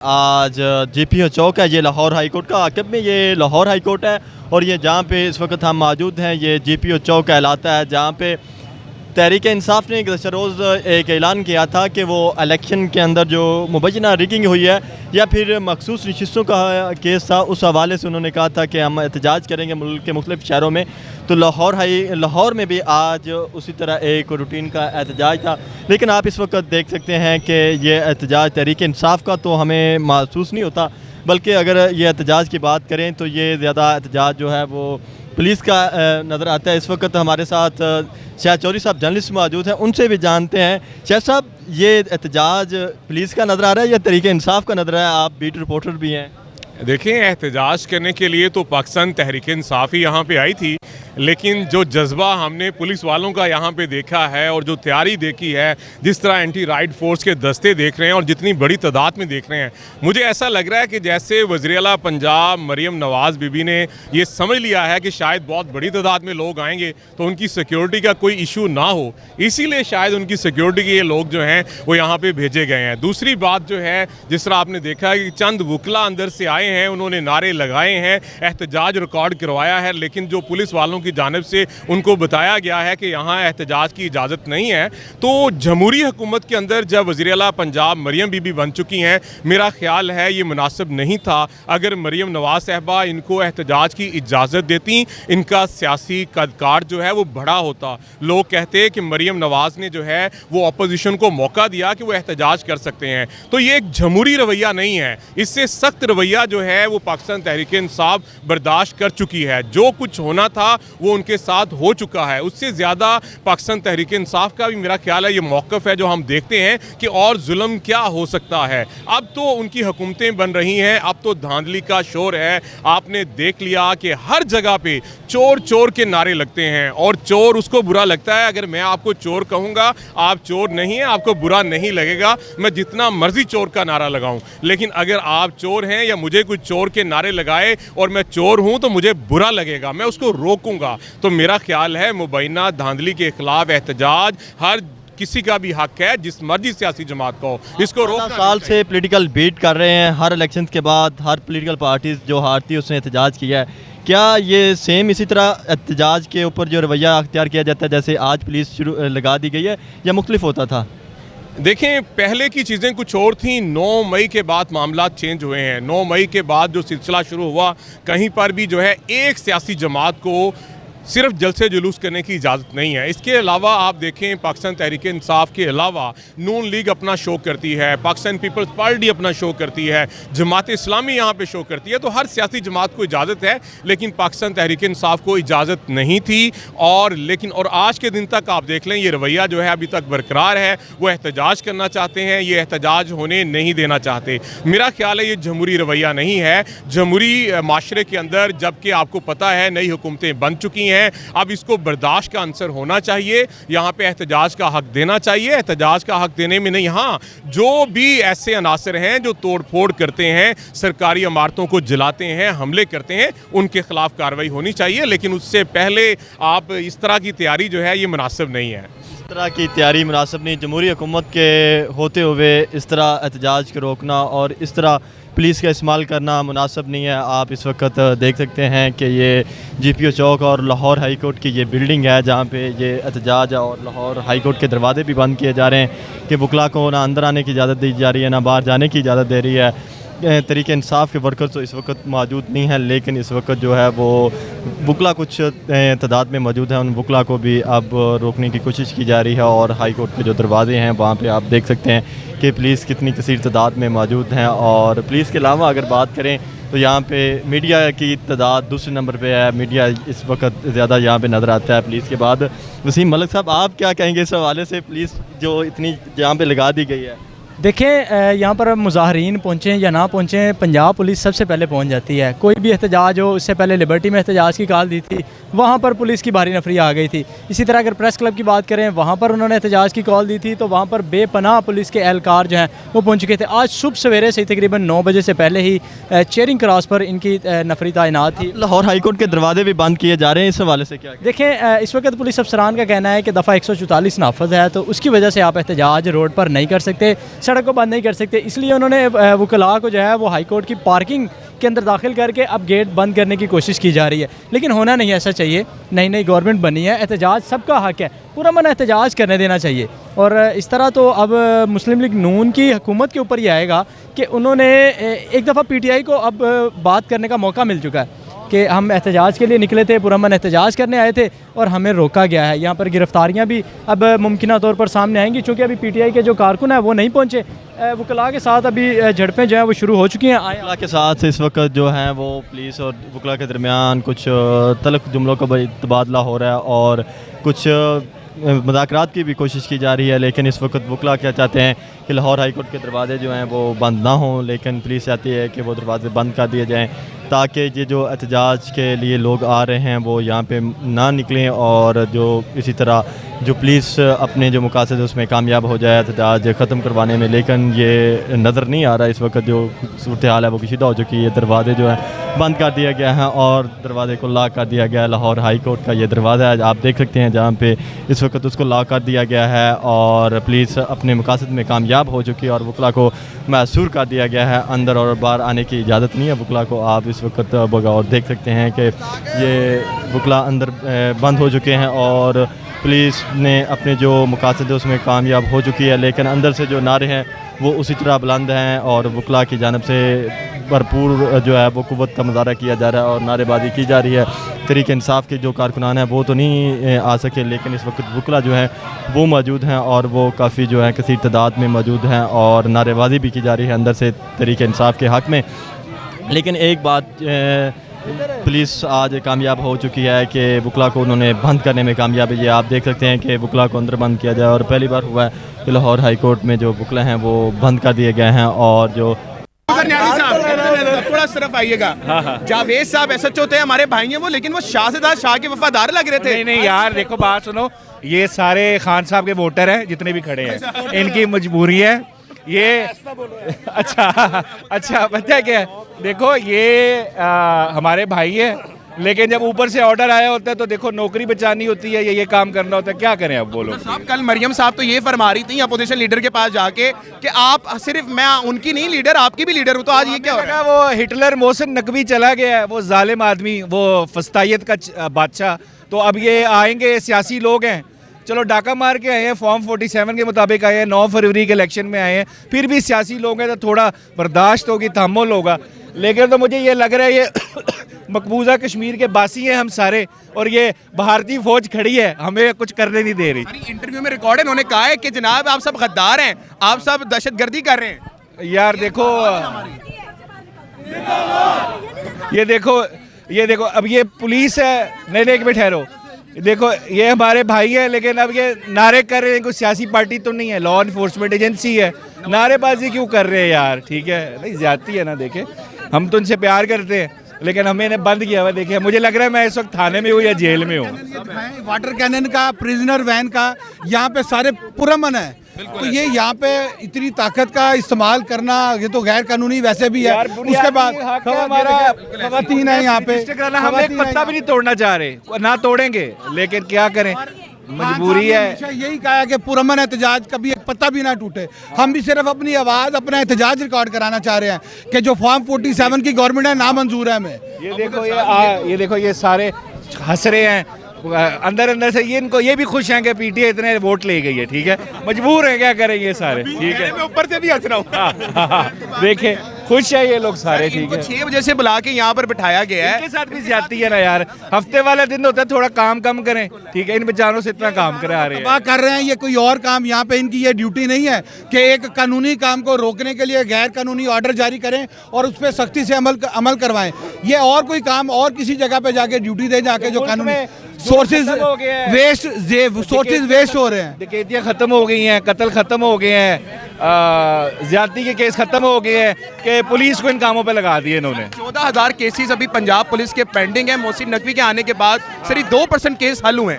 आज जीपीओ चौक है, ये लाहौर हाई कोर्ट का आकिब में ये लाहौर हाई कोर्ट है और ये जहाँ पे इस वक्त हम मौजूद हैं ये जीपीओ चौक कहलाता है, जहाँ पे तहरीक इंसाफ ने गुज़श्ता रोज़ एक ऐलान किया था कि वो इलेक्शन के अंदर जो मुबैना रिगिंग हुई है या फिर मखसूस नशिस्तों का केस था, उस हवाले से उन्होंने कहा था कि हम एहतजाज करेंगे मुल्क के मुख्तलिफ़ शहरों में। तो लाहौर में भी आज उसी तरह एक रूटीन का एहतजाज था, लेकिन आप इस वक्त देख सकते हैं कि ये एहतजाज तहरीक इंसाफ का तो हमें महसूस नहीं होता, बल्कि अगर ये एहतजाज की बात करें तो ये ज़्यादा एहतजाज जो है वो पुलिस का नज़र आता है। इस वक्त हमारे साथ शाह चौधरी साहब जर्नलिस्ट मौजूद हैं, उनसे भी जानते हैं। शाह साहब, ये एहतजाज पुलिस का नज़र आ रहा है या तहरीक इंसाफ का नज़र है? आप बीट रिपोर्टर भी हैं। देखिए, एहतजाज करने के लिए तो पाकिस्तान तहरीक इंसाफ ही यहाँ पे आई थी, लेकिन जो जज्बा हमने पुलिस वालों का यहाँ पे देखा है और जो तैयारी देखी है, जिस तरह एंटी राइट फोर्स के दस्ते देख रहे हैं और जितनी बड़ी तादाद में देख रहे हैं, मुझे ऐसा लग रहा है कि जैसे वज़ीर आला पंजाब मरियम नवाज़ बीबी ने ये समझ लिया है कि शायद बहुत बड़ी तादाद में लोग आएंगे तो उनकी सिक्योरिटी का कोई इशू ना हो, इसीलिए शायद उनकी सिक्योरिटी के ये लोग जो हैं वो यहाँ पर भेजे गए हैं। दूसरी बात जो है, जिस तरह आपने देखा कि चंद वकला अंदर से आए हैं, उन्होंने नारे लगाए हैं, एहतजाज रिकॉर्ड करवाया है, लेकिन जो पुलिस वालों की जानिब से उनको बताया गया है कि यहाँ एहतजाज की इजाज़त नहीं है। तो जमहूरी हुकूमत के अंदर जब वज़ीर आला पंजाब मरियम बीबी बन चुकी हैं, मेरा ख्याल है ये मुनासिब नहीं था अगर मरियम नवाज़ साहबा इनको एहतजाज की इजाज़त देती, इनका सियासी कदकार जो है वो बड़ा होता। लोग कहते हैं कि मरियम नवाज़ ने जो है वो अपोजिशन को मौका दिया कि वो एहतजाज कर सकते हैं। तो ये एक जमहूरी रवैया नहीं है, इससे सख्त रवैया जो है वो पाकिस्तान तहरीक इंसाफ बर्दाश्त कर चुकी है। जो कुछ होना था वो उनके साथ हो चुका है। उससे ज़्यादा पाकिस्तान तहरीक इंसाफ का भी मेरा ख्याल है ये मौक़िफ़ है जो हम देखते हैं कि और जुल्म क्या हो सकता है। अब तो उनकी हुकूमतें बन रही हैं, अब तो धांधली का शोर है। आपने देख लिया कि हर जगह पे चोर चोर के नारे लगते हैं और चोर उसको बुरा लगता है। अगर मैं आपको चोर कहूँगा, आप चोर नहीं हैं, आपको बुरा नहीं लगेगा, मैं जितना मर्जी चोर का नारा लगाऊँ। लेकिन अगर आप चोर हैं या मुझे कोई चोर के नारे लगाए और मैं चोर हूँ तो मुझे बुरा लगेगा, मैं उसको रोकूंगा। तो मेरा ख्याल है मुबैना धांधली के खिलाफ एहतजाज हर किसी का भी हक है, जिस मर्जी सियासी जमात को इसको रोकना। साल से पॉलिटिकल बीट कर रहे हैं, हर इलेक्शन के बाद हर पॉलिटिकल पार्टीज जो हारती है उसने एहतजाज किया है। क्या ये सेम इसी तरह एहतजाज के ऊपर जो रवैया अख्तियार किया जाता है जैसे आज पुलिस शुरू लगा दी गई है, या मुख्तलिफ होता था? देखें, पहले की चीज़ें कुछ और थी। 9 मई के बाद मामला चेंज हुए हैं। 9 मई के बाद जो सिलसिला शुरू हुआ, कहीं पर भी जो है एक सियासी जमात को सिर्फ जलसे जुलूस करने की इजाज़त नहीं है। इसके अलावा आप देखें, पाकिस्तान तहरीक इंसाफ के अलावा नून लीग अपना शो करती है, पाकिस्तान पीपल्स पार्टी अपना शो करती है, जमात इस्लामी यहाँ पे शो करती है। तो हर सियासी जमात को इजाज़त है, लेकिन पाकिस्तान तहरीक इंसाफ को इजाज़त नहीं थी। और आज के दिन तक आप देख लें, ये रवैया जो है अभी तक बरकरार है। वो एहतजाज करना चाहते हैं, ये एहतजाज होने नहीं देना चाहते। मेरा ख्याल है ये जमहूरी रवैया नहीं है। जमहूरी माशरे के अंदर जबकि आपको पता है नई हुकूमतें बन चुकी हैं, अब इसको बर्दाश्त का आंसर होना चाहिए। यहाँ पे एहतजाज का हक देना चाहिए। एहतजाज का हक देने में नहीं, हाँ, जो भी ऐसे अनासर हैं जो तोड़ फोड़ करते हैं, सरकारी इमारतों को जलाते हैं, हमले करते हैं, उनके खिलाफ कार्रवाई होनी चाहिए। लेकिन उससे पहले आप इस तरह की तैयारी जो है ये मुनासिब नहीं है। इस तरह की तैयारी मुनासिब नहीं, जमहूरी हुकूमत के होते हुए इस तरह एहतजाज को रोकना और इस तरह पुलिस का इस्तेमाल करना मुनासिब नहीं है। आप इस वक्त देख सकते हैं कि ये जीपीओ चौक और लाहौर हाई कोर्ट की ये बिल्डिंग है जहाँ पे ये एहतजाज है, और लाहौर हाई कोर्ट के दरवाजे भी बंद किए जा रहे हैं कि वकला को ना अंदर आने की इजाज़त दी जा रही है, ना बाहर जाने की इजाज़त दे रही है। तहरीक इंसाफ के वर्कर्स तो इस वक्त मौजूद नहीं हैं, लेकिन इस वक्त जो है वो वकला कुछ तादाद में मौजूद हैं, उन वकला को भी अब रोकने की कोशिश की जा रही है। और हाई कोर्ट के जो दरवाजे हैं वहाँ पे आप देख सकते हैं कि पुलिस कितनी कसीर तादाद में मौजूद हैं। और पुलिस के अलावा अगर बात करें तो यहाँ पे मीडिया की तादाद दूसरे नंबर पे है। मीडिया इस वक्त ज़्यादा यहाँ पे नज़र आता है पुलिस के बाद। वसीम मलिक साहब, आप क्या कहेंगे इस हवाले से, पुलिस जो इतनी यहाँ पे लगा दी गई है? देखें, यहाँ पर मुजाहरीन पहुँचें या ना पहुँचें, पंजाब पुलिस सबसे पहले पहुँच जाती है। कोई भी एहतजाज हो, इससे पहले लिबर्टी में एहतजाज की कॉल दी थी, वहाँ पर पुलिस की भारी नफरी आ गई थी। इसी तरह अगर प्रेस क्लब की बात करें, वहाँ पर उन्होंने एहतजाज की कॉल दी थी, तो वहाँ पर बेपनाह पुलिस के एहलकार जो हैं वो पहुँच चुके थे। आज सुबह सवेरे से तकरीबन 9 बजे से पहले ही चेयरिंग क्रॉस पर इनकी नफरी तैनात थी। लाहौर हाई कोर्ट के दरवाजे भी बंद किए जा रहे हैं, इस हवाले से क्या? देखें, इस वक्त पुलिस अफसरान का कहना है कि दफ़ा 144 नाफज है, तो उसकी वजह से आप एहतजाज रोड पर नहीं कर सकते। सड़क को बंद नहीं कर सकते, इसलिए उन्होंने वकला को जो है वो हाई कोर्ट की पार्किंग के अंदर दाखिल करके अब गेट बंद करने की कोशिश की जा रही है। लेकिन होना नहीं ऐसा चाहिए, नई नई गवर्नमेंट बनी है, एहतजाज सबका हक है, पूरा मन एहतजाज करने देना चाहिए। और इस तरह तो अब मुस्लिम लीग नून की हुकूमत के ऊपर ही आएगा कि उन्होंने एक दफ़ा PTI को अब बात करने का मौका मिल चुका है कि हम एहतजाज के लिए निकले थे, पुरअमन एहतजाज करने आए थे और हमें रोका गया है। यहाँ पर गिरफ्तारियाँ भी अब मुमकिन तौर पर सामने आएंगी, चूँकि अभी PTI के जो कारकुन हैं वो नहीं पहुँचे। वकला के साथ अभी झड़पें जो हैं वो शुरू हो चुकी हैं। वकला के साथ इस वक्त जो हैं वो पुलिस और वकला के दरमियान कुछ तल्ख जुमलों का तबादला हो रहा है और कुछ मुज़ाकरात की भी कोशिश की जा रही है। लेकिन इस वक्त वकला क्या चाहते हैं कि लाहौर हाई कोर्ट के दरवाजे जो हैं वो बंद ना हों, लेकिन पुलिस चाहती है कि वो दरवाजे बंद कर दिए जाएँ ताकि ये जो एहतजाज के लिए लोग आ रहे हैं वो यहाँ पे ना निकलें और जो इसी तरह जो पुलिस अपने जो मकासद है उसमें कामयाब हो जाए एहतजाज ख़त्म करवाने में। लेकिन ये नज़र नहीं आ रहा इस वक्त जो सूरत हाल है वो कशीदा हो चुकी है। दरवाजे जो है बंद कर दिया गया है और दरवाजे को लॉक कर दिया गया है। लाहौर हाई कोर्ट का ये दरवाज़ा है, आप देख सकते हैं, जहाँ पे इस वक्त उसको लॉक कर दिया गया है और पुलिस अपने मकासद में कामयाब हो चुकी है और वकला को मैसूर कर दिया गया है। अंदर और बाहर आने की इजाज़त नहीं है वकला को। आप इस वक्त बगौर देख सकते हैं कि ये वकला अंदर बंद हो चुके हैं और पुलिस ने अपने जो मकासद है उसमें कामयाब हो चुकी है। लेकिन अंदर से जो नारे हैं वो उसी तरह बुलंद हैं और वकला की जानब से भरपूर जो है वो क़ुव्वत का मुज़ाहरा किया जा रहा है और नारेबाजी की जा रही है। तहरीक इंसाफ के जो कारकुनान हैं वो तो नहीं आ सके, लेकिन इस वक्त वकला जो हैं वो मौजूद हैं और वो काफ़ी जो है कसीर तादाद में मौजूद हैं और नारेबाजी भी की जा रही है अंदर से तहरीक इंसाफ के हक़ में। लेकिन एक बात पुलिस आज कामयाब हो चुकी है कि वकला को उन्होंने बंद करने में कामयाब है। ये आप देख सकते हैं कि वकला को अंदर बंद किया जाए और पहली बार हुआ है कि लाहौर हाई कोर्ट में जो वकला हैं वो बंद कर दिए गए हैं। और जो थोड़ा सिर्फ आइएगा, जावेद साहब SHO थे, हमारे भाई हैं वो, लेकिन वो शाह के वफादार लग रहे थे। नहीं यार, देखो बात सुनो, ये सारे खान साहब के वोटर हैं जितने भी खड़े हैं, इनकी मजबूरी है ये। अच्छा पता है क्या, देखो ये हमारे भाई है, लेकिन जब ऊपर से ऑर्डर आया होता है तो देखो नौकरी बचानी होती है, ये काम करना होता है, क्या करें अब बोलो। साहब कल मरियम साहब तो ये फरमा रही थी अपोजिशन लीडर के पास जाके कि आप सिर्फ मैं उनकी नहीं लीडर, आपकी भी लीडर हूँ, तो आज ये क्या हो रहा है? वो हिटलर मोहसिन नकवी चला गया है, वो जालिम आदमी, वो फस्तायत का बादशाह, तो अब ये आएंगे, सियासी लोग हैं, चलो डाका मार के आए हैं, फॉर्म 47 के मुताबिक आए हैं, 9 फरवरी के इलेक्शन में आए हैं, फिर भी सियासी लोग हैं तो थोड़ा बर्दाश्त होगी, तहम्मुल होगा। लेकिन तो मुझे ये लग रहा है ये मकबूजा कश्मीर के बासी हैं हम सारे, और ये भारतीय फौज खड़ी है, हमें कुछ करने नहीं दे रही। इंटरव्यू में रिकॉर्ड है, उन्होंने कहा है कि जनाब आप सब गद्दार हैं, आप सब दहशतगर्दी कर रहे हैं। यार देखो ये देखो अब ये पुलिस है, नहीं एक मिनट ठहरो, देखो ये हमारे भाई है, लेकिन अब ये नारे कर रहे हैं, कोई सियासी पार्टी तो नहीं है, लॉ इन्फोर्समेंट एजेंसी है, नारेबाजी क्यों कर रहे हैं यार? ठीक है, नहीं ज्यादती है ना, देखे हम तो उनसे प्यार करते हैं, लेकिन हमें इन्हें बंद किया हुआ। देखिए मुझे लग रहा है मैं इस वक्त थाने में हूँ या जेल में हूँ। वाटर कैनन का, प्रिजनर वैन का, यहाँ पे सारे पुरअमन है, तो ये यहाँ पे इतनी ताकत का इस्तेमाल करना ये तो गैर कानूनी वैसे भी है। उसके बाद खवातीन है यहाँ पे, हम एक पत्ता भी नहीं तोड़ना चाह रहे, ना तोड़ेंगे, लेकिन क्या करें, मजबूरी है। यही कहा है कि पुरअमन एहतजाज कभी एक पत्ता भी ना टूटे। हम भी सिर्फ अपनी आवाज़, अपना एहतजाज रिकॉर्ड कराना चाह रहे हैं कि जो फॉर्म 47 की गवर्नमेंट है नामंजूर है हमें। ये देखो ये सारे हंस रहे हैं अंदर से, ये इनको ये भी खुश हैं कि PTI इतने वोट ले गई है, ठीक है, मजबूर है, क्या करें ये सारे, ठीक है, मैं ऊपर से भी हंस रहा हूँ। देखे खुश है ये लोग सारे, ठीक है। 6 बजे से बुला के यहाँ पर बिठाया गया है। इनके साथ भी ज्यादती है ना यार, हफ्ते वाला दिन होता है, थोड़ा काम कम करें, ठीक है, इन बेचारों से इतना काम करा रहे हैं, कर रहे हैं, ये कोई और काम यहाँ पे इनकी ये ड्यूटी नहीं है कि एक कानूनी काम को रोकने के लिए गैर कानूनी ऑर्डर जारी करें और उस पर सख्ती से अमल करवाएं। ये और कोई काम और किसी जगह पे जाके ड्यूटी दे जाके जो कानूनी सोर्सेज वेस्ट हो रहे हैं, डकैतियाँ खत्म हो गई हैं, कत्ल खत्म हो गए हैं, ज्यादती के केस खत्म हो गए हैं कि पुलिस को इन कामों पे लगा दिए इन्होंने। 14,000 केसेस अभी पंजाब पुलिस के पेंडिंग है। मोहसिन नकवी के आने के बाद सिर्फ 2% केस हल हुए हैं।